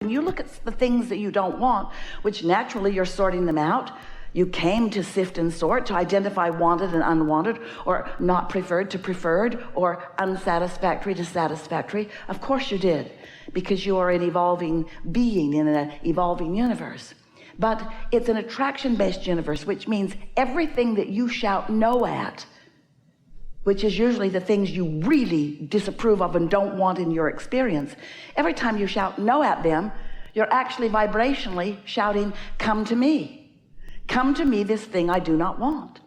When you look at the things that you don't want, which naturally you're sorting them out, you came to sift and sort, to identify wanted and unwanted, or not preferred to preferred, or unsatisfactory to satisfactory. Of course you did, because you are an evolving being in an evolving universe. But it's an attraction-based universe, which means everything that you shout no at, which is usually the things you really disapprove of and don't want in your experience, every time you shout no at them, you're actually vibrationally shouting, come to me. Come to me, this thing I do not want.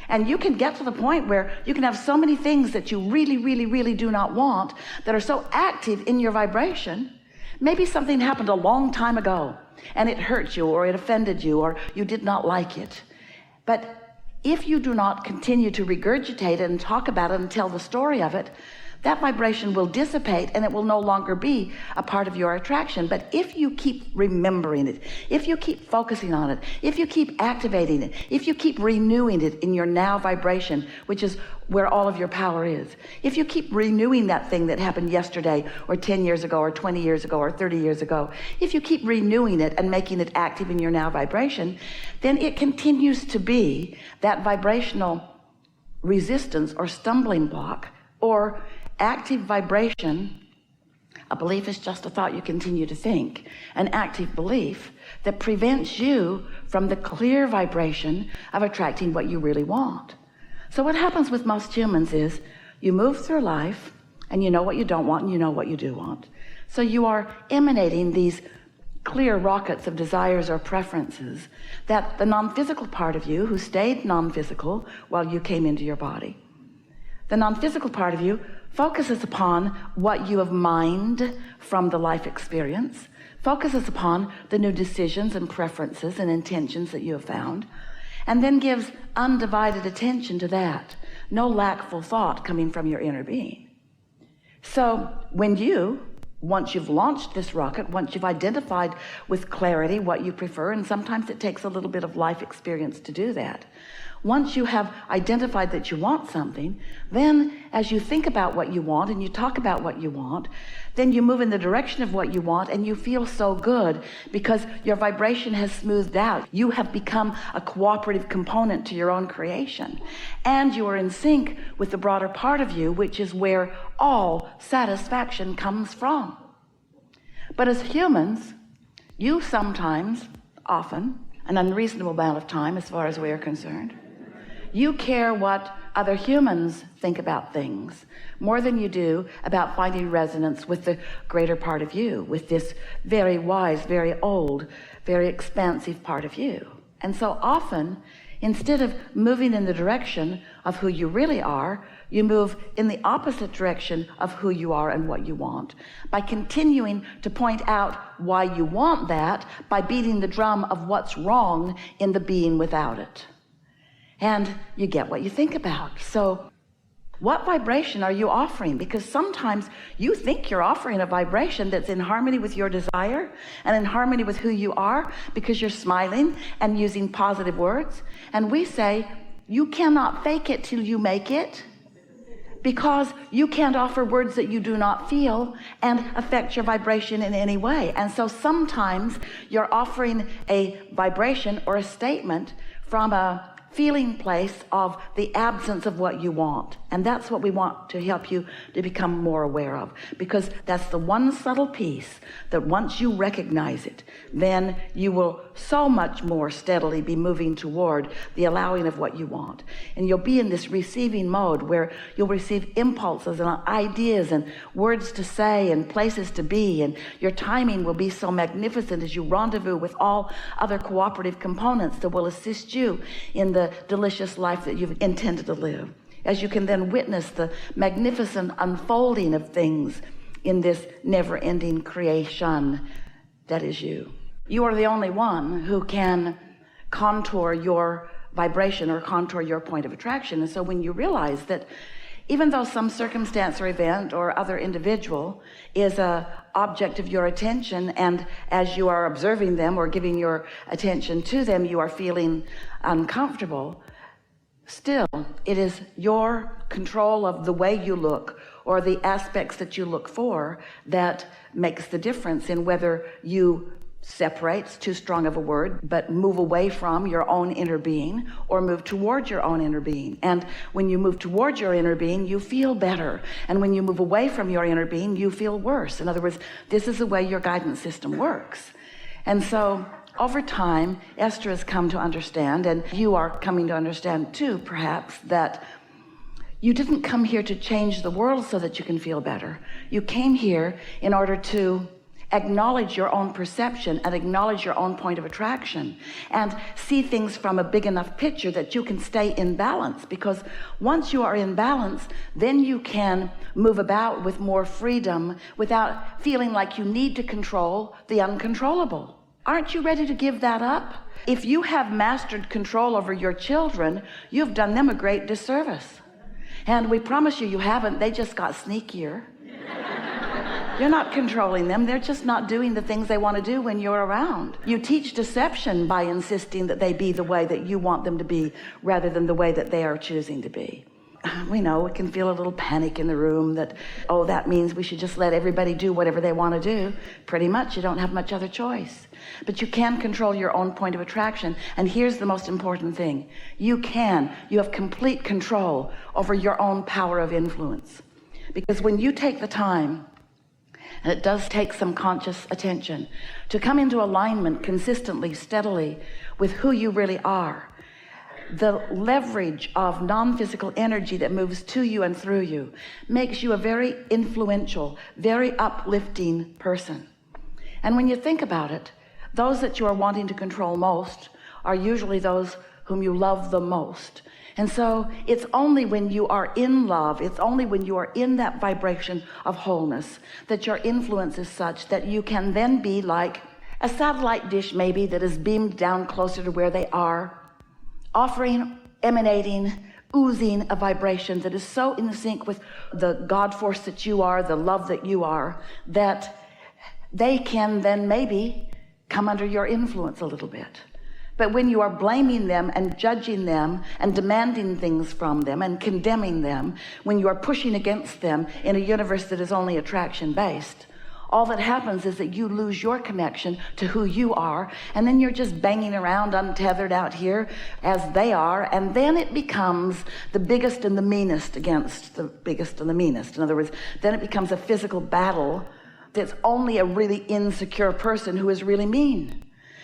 And you can get to the point where you can have so many things that you really, really, really do not want that are so active in your vibration. Maybe something happened a long time ago and it hurt you, or it offended you, or you did not like it. But if you do not continue to regurgitate it and talk about it and tell the story of it, that vibration will dissipate and it will no longer be a part of your attraction. But if you keep remembering it, if you keep focusing on it, if you keep activating it, if you keep renewing it in your now vibration, which is where all of your power is, if you keep renewing that thing that happened yesterday or 10 years ago or 20 years ago or 30 years ago, if you keep renewing it and making it active in your now vibration, then it continues to be that vibrational resistance or stumbling block or active vibration. A belief is just a thought you continue to think. An active belief that prevents you from the clear vibration of attracting what you really want. So what happens with most humans is you move through life and you know what you don't want and you know what you do want. So you are emanating these clear rockets of desires or preferences that the non-physical part of you, who stayed non-physical while you came into your body, the non-physical part of you focuses upon what you have mined from the life experience, focuses upon the new decisions and preferences and intentions that you have found, and then gives undivided attention to that. No lackful thought coming from your inner being. So when once you've launched this rocket, once you've identified with clarity what you prefer, and sometimes it takes a little bit of life experience to do that, once you have identified that you want something, then as you think about what you want and you talk about what you want, then you move in the direction of what you want and you feel so good because your vibration has smoothed out. You have become a cooperative component to your own creation, and you are in sync with the broader part of you, which is where all satisfaction comes from. But as humans, you sometimes, often, an unreasonable amount of time as far as we are concerned, you care what other humans think about things more than you do about finding resonance with the greater part of you, with this very wise, very old, very expansive part of you. And so often, instead of moving in the direction of who you really are, you move in the opposite direction of who you are and what you want, by continuing to point out why you want that, by beating the drum of what's wrong in the being without it. And you get what you think about. So what vibration are you offering? Because sometimes you think you're offering a vibration that's in harmony with your desire and in harmony with who you are because you're smiling and using positive words. And we say, you cannot fake it till you make it, because you can't offer words that you do not feel and affect your vibration in any way. And so sometimes you're offering a vibration or a statement from a feeling place of the absence of what you want. And that's what we want to help you to become more aware of, because that's the one subtle piece that once you recognize it, then you will so much more steadily be moving toward the allowing of what you want. And you'll be in this receiving mode where you'll receive impulses and ideas and words to say and places to be, and your timing will be so magnificent as you rendezvous with all other cooperative components that will assist you in the delicious life that you've intended to live, as you can then witness the magnificent unfolding of things in this never-ending creation that is you. You are the only one who can contour your vibration or contour your point of attraction. And so when you realize that even though some circumstance or event or other individual is a object of your attention, and as you are observing them or giving your attention to them, you are feeling uncomfortable, still it is your control of the way you look or the aspects that you look for that makes the difference in whether you separate's too strong of a word, but move away from your own inner being or move towards your own inner being. And when you move towards your inner being, you feel better. And when you move away from your inner being, you feel worse. In other words, this is the way your guidance system works. And so over time, Esther has come to understand, and you are coming to understand too, perhaps, that you didn't come here to change the world so that you can feel better. You came here in order to acknowledge your own perception and acknowledge your own point of attraction and see things from a big enough picture that you can stay in balance, because once you are in balance, then you can move about with more freedom without feeling like you need to control the uncontrollable. Aren't you ready to give that up? If you have mastered control over your children, you've done them a great disservice. And we promise you, you haven't. They just got sneakier. You're not controlling them. They're just not doing the things they want to do when you're around. You teach deception by insisting that they be the way that you want them to be rather than the way that they are choosing to be. We know we can feel a little panic in the room that, oh, that means we should just let everybody do whatever they want to do. Pretty much, you don't have much other choice. But you can control your own point of attraction. And here's the most important thing. You have complete control over your own power of influence. Because when you take the time, and it does take some conscious attention, to come into alignment consistently, steadily with who you really are, the leverage of non-physical energy that moves to you and through you makes you a very influential, very uplifting person. And when you think about it, those that you are wanting to control most are usually those whom you love the most. And so it's only when you are in love, it's only when you are in that vibration of wholeness that your influence is such that you can then be like a satellite dish maybe that is beamed down closer to where they are, offering, emanating, oozing a vibration that is so in sync with the God force that you are, the love that you are, that they can then maybe come under your influence a little bit. But when you are blaming them and judging them and demanding things from them and condemning them, when you are pushing against them in a universe that is only attraction based, all that happens is that you lose your connection to who you are, and then you're just banging around untethered out here as they are, and then it becomes the biggest and the meanest against the biggest and the meanest. In other words, then it becomes a physical battle that's only a really insecure person who is really mean.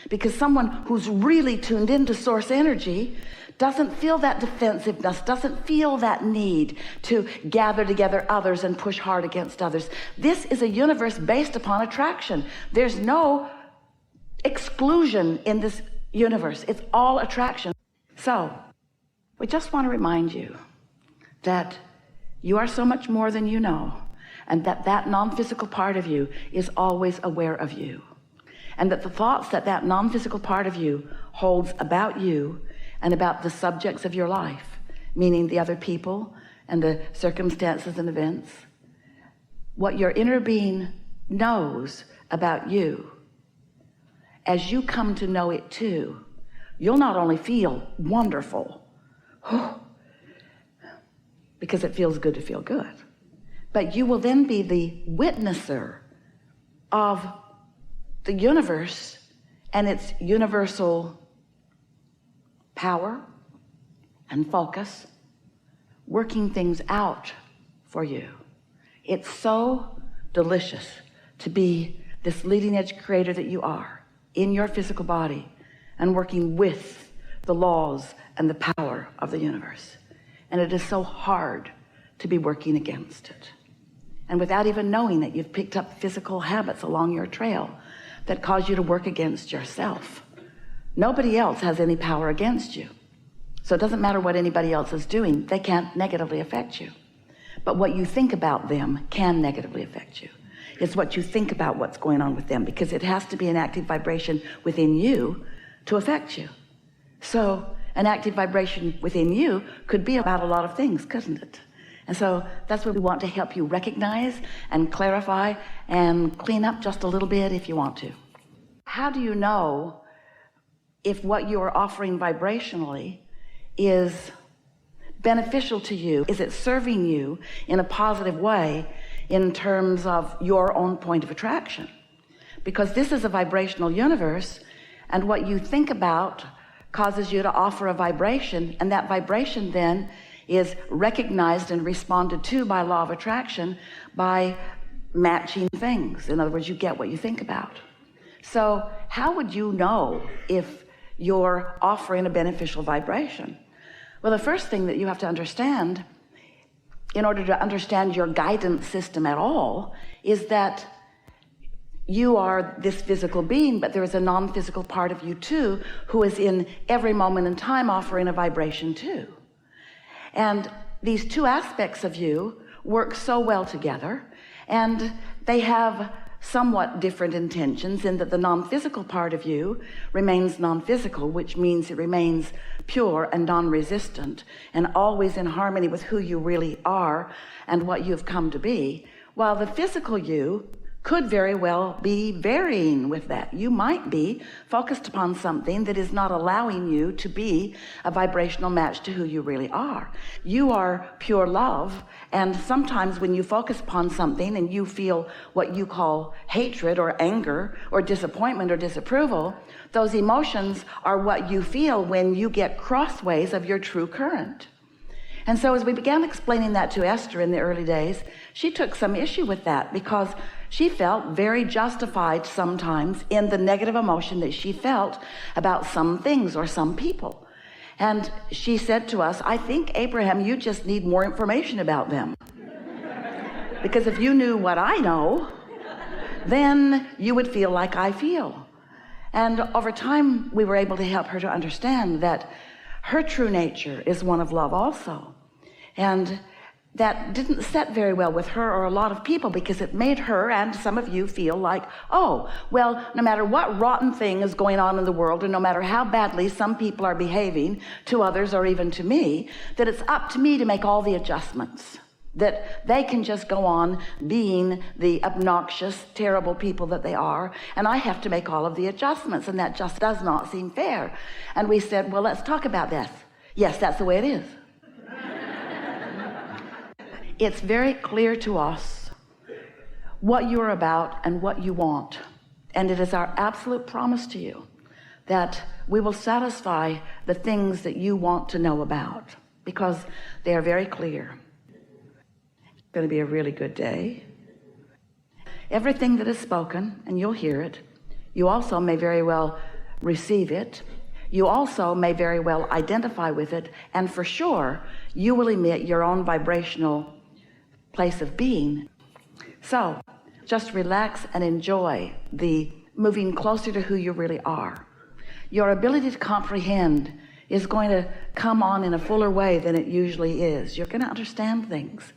Because someone who's really tuned into source energy doesn't feel that defensiveness, doesn't feel that need to gather together others and push hard against others. This is a universe based upon attraction. There's no exclusion in this universe. It's all attraction. So we just want to remind you that you are so much more than you know, and that that non-physical part of you is always aware of you. And that the thoughts that that non-physical part of you holds about you and about the subjects of your life, meaning the other people and the circumstances and events, what your inner being knows about you, as you come to know it too, you'll not only feel wonderful, because it feels good to feel good, but you will then be the witnesser of the universe and its universal power and focus working things out for you. It's so delicious to be this leading edge creator that you are in your physical body and working with the laws and the power of the universe. And it is so hard to be working against it. And without even knowing it, you've picked up physical habits along your trail that cause you to work against yourself. Nobody else has any power against you. So it doesn't matter what anybody else is doing, they can't negatively affect you. But what you think about them can negatively affect you. It's what you think about what's going on with them, because it has to be an active vibration within you to affect you. So an active vibration within you could be about a lot of things, couldn't it? And so that's what we want to help you recognize and clarify and clean up just a little bit if you want to. How do you know if what you are offering vibrationally is beneficial to you? Is it serving you in a positive way in terms of your own point of attraction? Because this is a vibrational universe, and what you think about causes you to offer a vibration, and that vibration then is recognized and responded to by law of attraction by matching things. In other words, you get what you think about. So how would you know if you're offering a beneficial vibration? Well, the first thing that you have to understand in order to understand your guidance system at all is that you are this physical being, but there is a non-physical part of you too who is in every moment in time offering a vibration too. And these two aspects of you work so well together, and they have somewhat different intentions in that the non-physical part of you remains non-physical, which means it remains pure and non-resistant and always in harmony with who you really are and what you've come to be, while the physical you could very well be varying with that. You might be focused upon something that is not allowing you to be a vibrational match to who you really are. You are pure love, and sometimes when you focus upon something and you feel what you call hatred or anger or disappointment or disapproval, those emotions are what you feel when you get crossways of your true current. And so as we began explaining that to Esther in the early days, she took some issue with that because she felt very justified sometimes in the negative emotion that she felt about some things or some people. And she said to us, I think, Abraham, you just need more information about them. Because if you knew what I know, then you would feel like I feel. And over time, we were able to help her to understand that her true nature is one of love also. And that didn't set very well with her or a lot of people, because it made her and some of you feel like, oh, well, no matter what rotten thing is going on in the world, and no matter how badly some people are behaving to others or even to me, that it's up to me to make all the adjustments, that they can just go on being the obnoxious, terrible people that they are, and I have to make all of the adjustments, and that just does not seem fair. And we said, well, let's talk about this. Yes, that's the way it is. It's very clear to us what you're about and what you want, and it is our absolute promise to you that we will satisfy the things that you want to know about, because they are very clear. It's going to be a really good day. Everything that is spoken, and you'll hear it, you also may very well receive it. You also may very well identify with it, and for sure, you will emit your own vibrational place of being. So just relax and enjoy the moving closer to who you really are. Your ability to comprehend is going to come on in a fuller way than it usually is. You're going to understand things.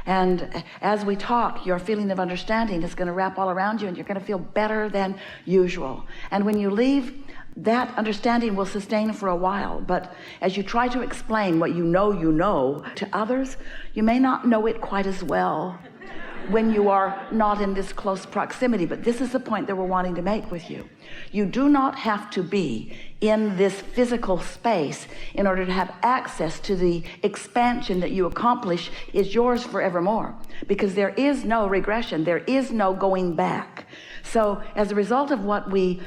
And as we talk, your feeling of understanding is going to wrap all around you, and you're going to feel better than usual. And when you leave, that understanding will sustain for a while. But as you try to explain what you know to others, you may not know it quite as well when you are not in this close proximity. But this is the point that we're wanting to make with you. You do not have to be in this physical space in order to have access to the expansion that you accomplish is yours forevermore, because there is no regression, there is no going back. So as a result of what we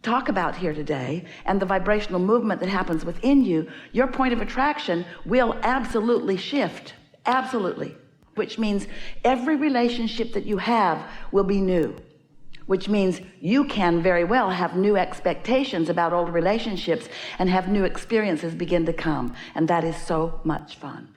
talk about here today and the vibrational movement that happens within you, your point of attraction will absolutely shift, absolutely, which means every relationship that you have will be new, which means you can very well have new expectations about old relationships and have new experiences begin to come, and that is so much fun.